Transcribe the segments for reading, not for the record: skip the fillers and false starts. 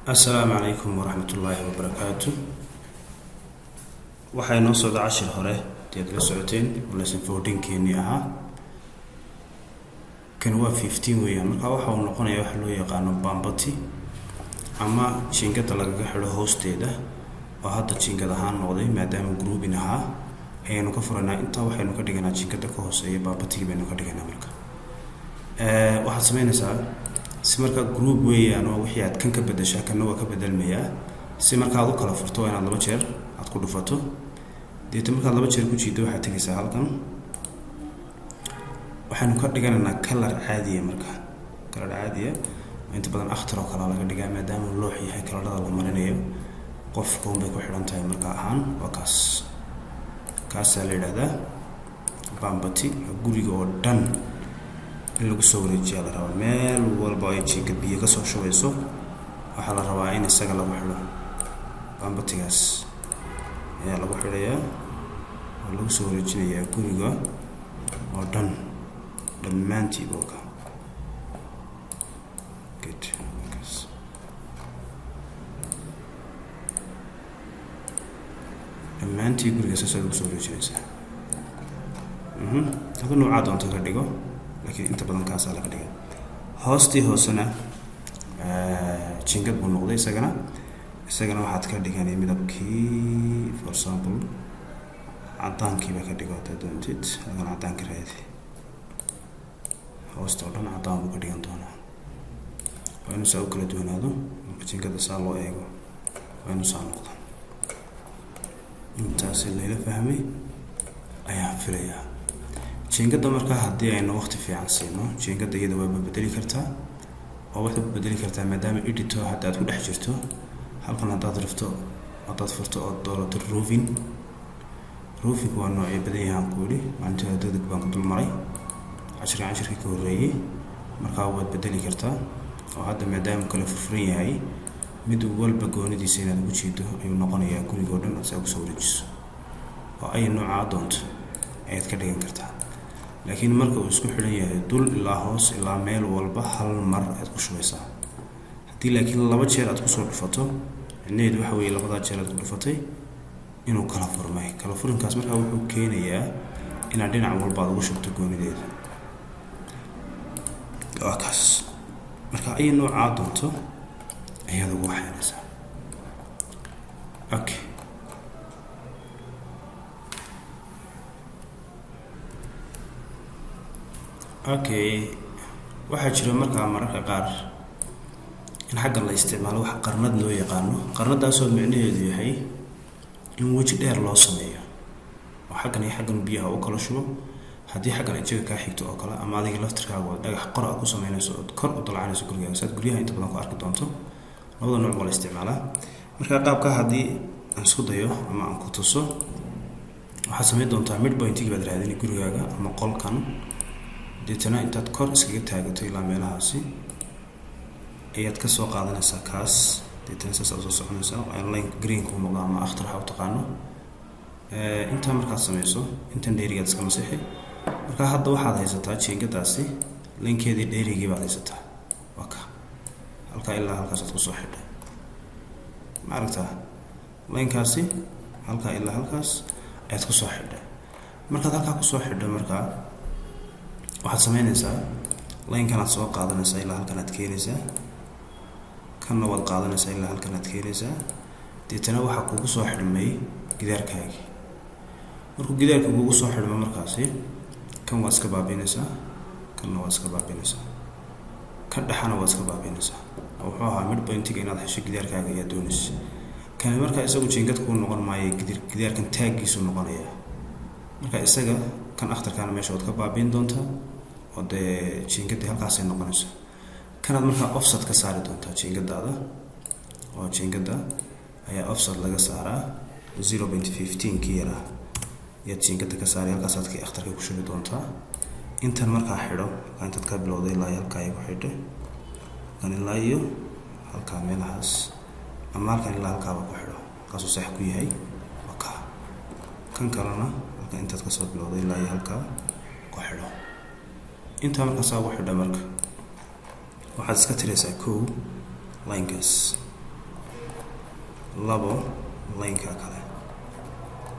السلام عليكم ورحمة الله وبركاته. waxay noo soo dhacay hore teed la socoteen lesson 14 keeni aha kan waa 15 weeyaan marka waxa uu noqonayaa wax loo yaqaan bambati ama jiingada laga xiro hoosteeda oo hadda jiingada ahaan noqday maadaama groupin aha aynu ka furanaa inta waxaynu ka dhiganaa jiingada ka hooseeya bambatiga baynu ka dhiganaa marka waxa sameynaysaa si marka group weeyaan oo wixii aad kan ka bedeshaa kana waa ka bedelmayaa si marka aad u kala furto inaad laba jeer aad ku dhufato deeto marka laba jeer ku jiido waxa tagaysaa halkan waxaanu ka dhiganaynaa color caadi ah marka color caadi ah inta badan akhtar oo kala laga dhigaa maadaama loox yahay kalarada la marinayo qofka bay ku xiran tahay marka ahaan waa kaas la yiraahdaa bambati guriga oo dhan in lagu soo wareejiyo la rabo meel walba ay jiingad biyo ka soo shubayso waxa la rabaa in isaga lagu xiro bambatigaas ayaa lagu xirayaa oo lagu soo wareejinayaa guriga oo dhan dhammaantii booka dhammaantii guriga saas lagu soo wareejinaysaa hada nooca doonto ka dhigo laakiin inta badan kaas la ka dhigaa hoosena jiingad buu noqday isagana waxaad ka dhiganay midabkii for example cadaankii baa ka dhigata doontid hadan cadaanka raadi hoosta oo dhan cadaan buu ka dhigan doonaa waa inuu saa u kala duwanaado marka jiingada saa loo eego waa inuu saa noqdo intaasi layla fahmay ayaan filayaa jiingada marka haddii aynu waqti fiican siino jiingada iyada waa bedeli kartaa oo waxaad bedeli kartaa maadaama editor hadda aad ku dhex jirto halkan hadaad furto oo doolato roofing waa noocyo badan yahaan ku yidhi maalinta degdeg baan ku dul maray cashirkii ka horreeyey markaa waad bedeli kartaa oo hadda maadaama kala furfuran yahay mid walba goonidiisa inaad ugu jiido ayuu noqonayaa gurigoo dhan aad saa ku soo wareejiso oo ay noocaa doonto ayaad ka dhigan kartaa laakiin marka uu isku xiran yahay dul ilaa hoos ilaa meel walba hal mar aad ku shubaysaa haddii laakiin laba jeer aad ku soo dhufato micnaheedu waxa weeye labadaa jeer aad ku dhufatay inuu kala furmay kala furinkaas markaa wuxuu keenayaa inaad dhinac walba aad ugu shubto goonideeda waa kaas marka ay noocaa doonto ayaad ugu waxaynaysaa okay waxaa jira markaa mararka qaar in xaggan la isticmaalo wax qarnad loo yaqaano qarnadaasoo micnaheedu yahay in weji dheer loo sameeyo oo xaggan iyo xaggan biyaha u kala shubo haddii xaggan ijaga kaa xigto oo kale ama adiga laftirkaaga oo dhagax qor aad ku samaynayso ood kor u dalcanayso gurigaaga saad guryaha inta badan ku arki doonto labada nooc baa la isticmaalaa marka qaabka haddii aan isku dayo ama aan ku tuso waxaad samayn doontaa midpointigii baad raadinay gurigaaga ama qolkan deetana intaad kor iskaga taagato ilaa meelahaasi ayaad ka soo qaadanaysaa kaas deetana saas aad soo soconaysaa waa in line green ku noqdo ama akhtar ha u taqaano intaa markaad samayso intan dheerigaad iska masixi marka hadda waxaad haysataa jiingadaasi linkeedii dheerigii baad haysataa waa ka halkaa ilaa halkaasaad ku soo xidhay ma aragtaa linekaasi halkaa ilaa halkaas ayaad ku soo xidhay markaad halkaa ku soo xidho markaa waxaad sameynaysaa line-kan aad soo qaadanaysaa ilaa halkan aad keenaysaa kanna waad qaadanaysaa ilaa halkan aad keenaysaa deetana waxaa kugu soo xidhmay gidaarkaagii markuu gidaarka kugu soo xidhmo markaasi kan waad iska baabiinaysaa kanna waad iska baabiinaysaa kan dhexana waad iska baabiinaysaa oo wuxuu ahaa midpointiga inaad hesho gidaarkaaga ayaa doonaysa kani markaa isagu jiingad kuu noqon maayo gidaarkan taaggiisu noqonaya marka isaga kan akhtarkaana meesha waad ka baabiin doontaa oo dee jiingadii halkaasay noqonayso kanaad markaa offset ka saari doontaa jiingadaada oo jiingada ayaa offset laga saaraa 0.15 kii yaraa ayaad jiingada ka saari halkaasaad kii akhtarka ku shubi doontaa intan markaa xidho markaa intaad ka bilowday ilaa halkaa igu xidho kan ilaa iyo halkaa meelahaas ama halkan ilaa halkaaba ku xidho halkaasuu sax ku yahay waa kaa kan kalena intaad ka soo bilowday ilaa iyo halkaa ku xidho intaa markaasaa ugu xidha marka waxaad iska tiraysaa kow linekaas labo laynka kale,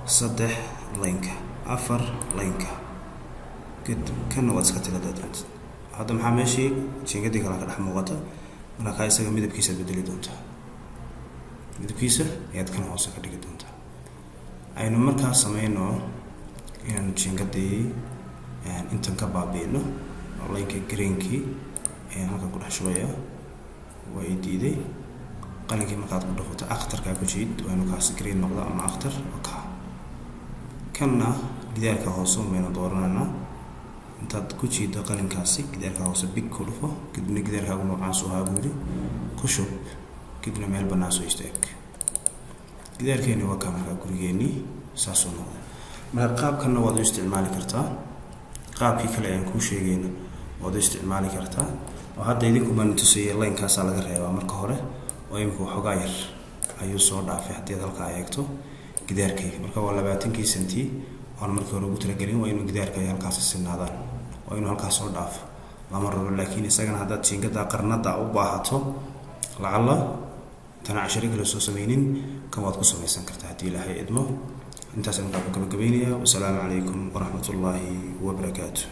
saddex laynka, afar laynka, kana waad iska tira doontaa. hadda maxaa meeshii jiingadii kale ka dhex muuqata, markaa isaga midabkiisa bedeli doontaa, midabkiisa ayaad kan hoose ka dhigi doontaa. aynu markaa sameyno inaan jiingadii intan ka baabi'ino, laynka greenkii ayaan halkan ku dhex shubaya. waa i diiday, qalinkii markaad ku dhafato akhtarkaa ku jiid, waa inuu kaasi green noqdo ama akhtar. kanna gidaarka hoose umaynu dooranayna, intaad ku jiido qalinkaasi gidaarka hoose big ku dhufo, kadibna gidaarkaagu noocaas u ahaa buu yidhi ku shub, kadibna meel bannaan soo istaag. gidaarkeeni waa kaa markaa gurigeenii saasuu noqday. marka qaabkanna waad u isticmaali kartaa, qaabkii kale ayaan kuu sheegayna waad u isticmaali kartaa. oo hadda idinku baan tusayay laynkaasaa laga reebaa marka hore, oo imika waxoogaa yar ayuu soo dhaafay haddii aad halkaa eegto gidaarkayga. marka waa 20 senti oon markii hore ugu talagelin, waa inuu gidaarka ay halkaasi sinaadaan, waa inuu halkaas soo dhaafo lama rabo. laakiin isagana haddaad jiingada qarnada u baahato, lacalla tana cashari kale soo sameynin, kan waad ku samaysan kartaa haddii ilaahay idmo. intaas markaa ku gabagabaynayaa. wasalaamu calaykum waraxmatullaahi wabarakaatu.